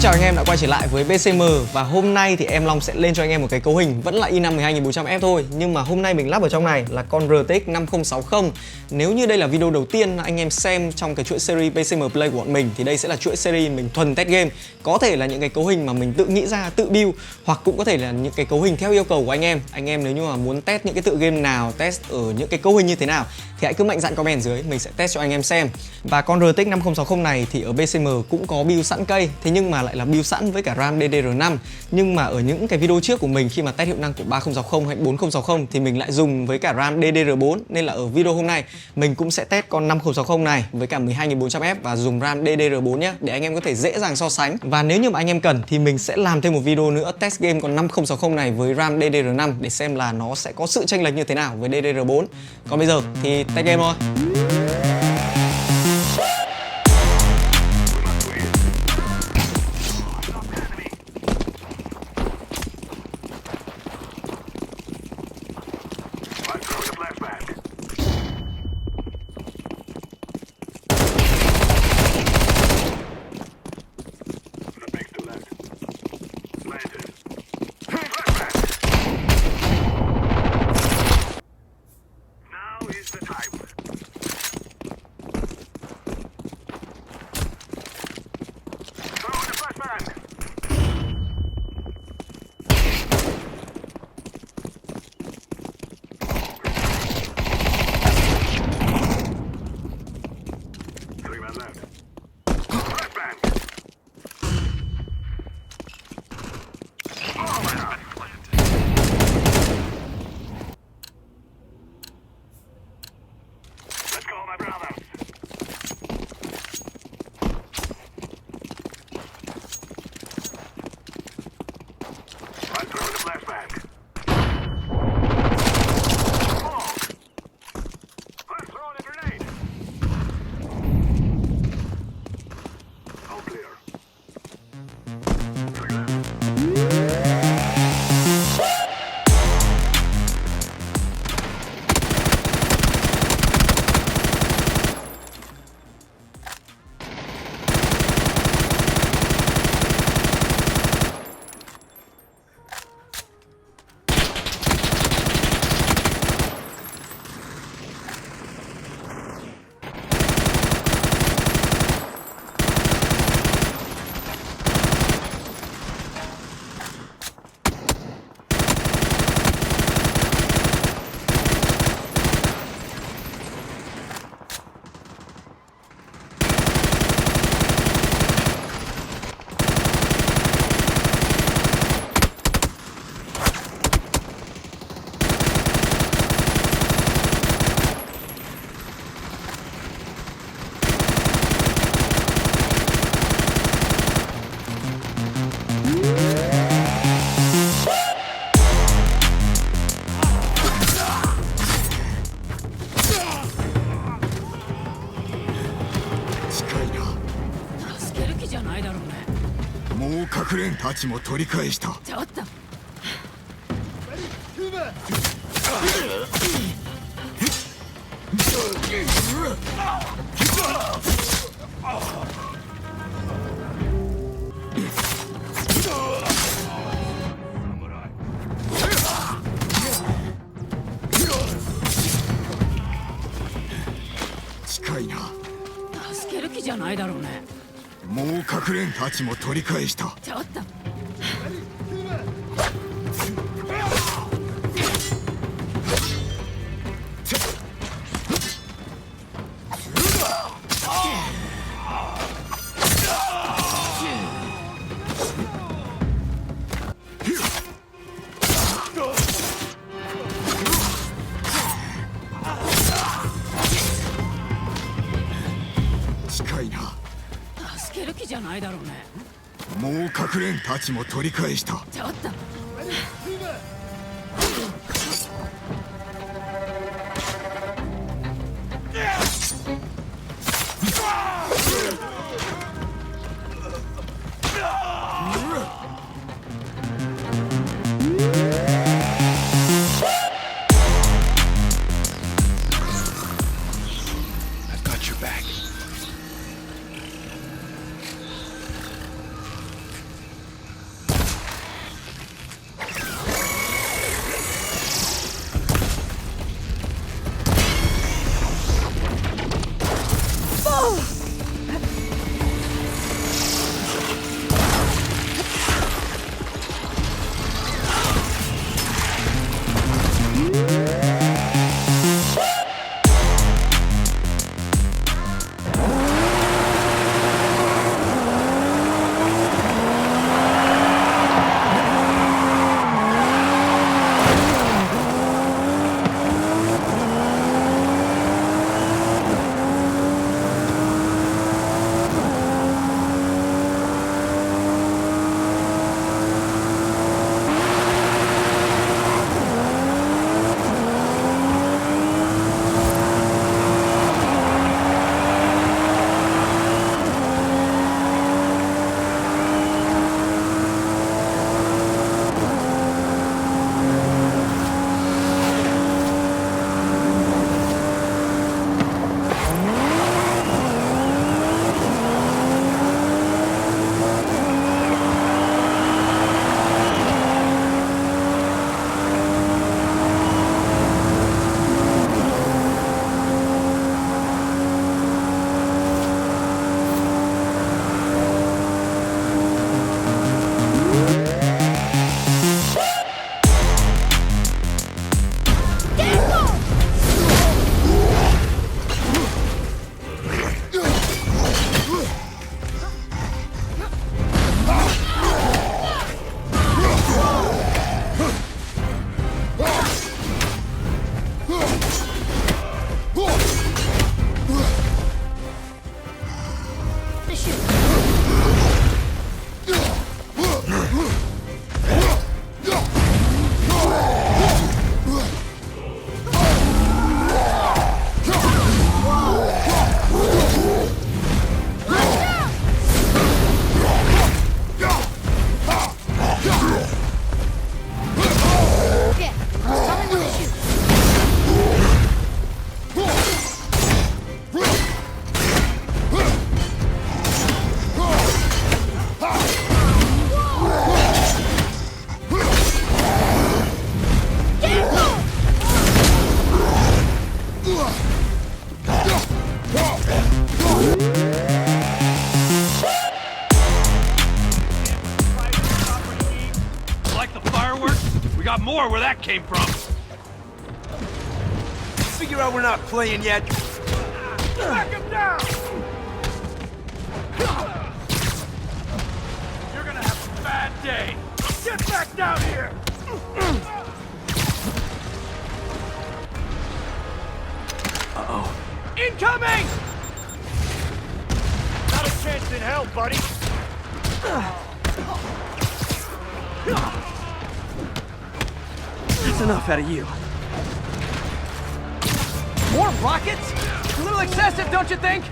Xin chào anh em đã quay trở lại với PCM. Và hôm nay thì em Long sẽ lên cho anh em một cái cấu hình vẫn là i5 12400F thôi. Nhưng mà hôm nay mình lắp ở trong này là con RTX 5060. Nếu như đây là video đầu tiên anh em xem trong cái chuỗi series PCM Play của bọn mình thì đây sẽ là chuỗi series mình thuần test game. Có thể là những cái cấu hình mà mình tự nghĩ ra, tự build, hoặc cũng có thể là những cái cấu hình theo yêu cầu của anh em. Anh em nếu như mà muốn test những cái tựa game nào, test ở những cái cấu hình như thế nào thì hãy cứ mạnh dạn comment dưới, mình sẽ test cho anh em xem. Và con RTX 5060 này thì ở PCM cũng có build sẵn cây, thế nhưng mà lại là build sẵn với cả RAM DDR5. Nhưng mà ở những cái video trước của mình khi mà test hiệu năng của 3060 hay 4060 thì mình lại dùng với cả RAM DDR4, nên là ở video hôm nay mình cũng sẽ test con 5060 này với cả 12400F và dùng RAM DDR4 nhé, để anh em có thể dễ dàng so sánh. Và nếu như mà anh em cần thì mình sẽ làm thêm một video nữa test game con 5060 này với RAM DDR5 để xem là nó sẽ có sự chênh lệch như thế nào với DDR4. Còn bây giờ thì test game thôi. sure where that came from. Figure out we're not playing yet. Back him down! You're gonna have a bad day. Get back down here! Uh-oh. Incoming! Not a chance in hell, buddy. That's enough out of you. More rockets? A little excessive, don't you think?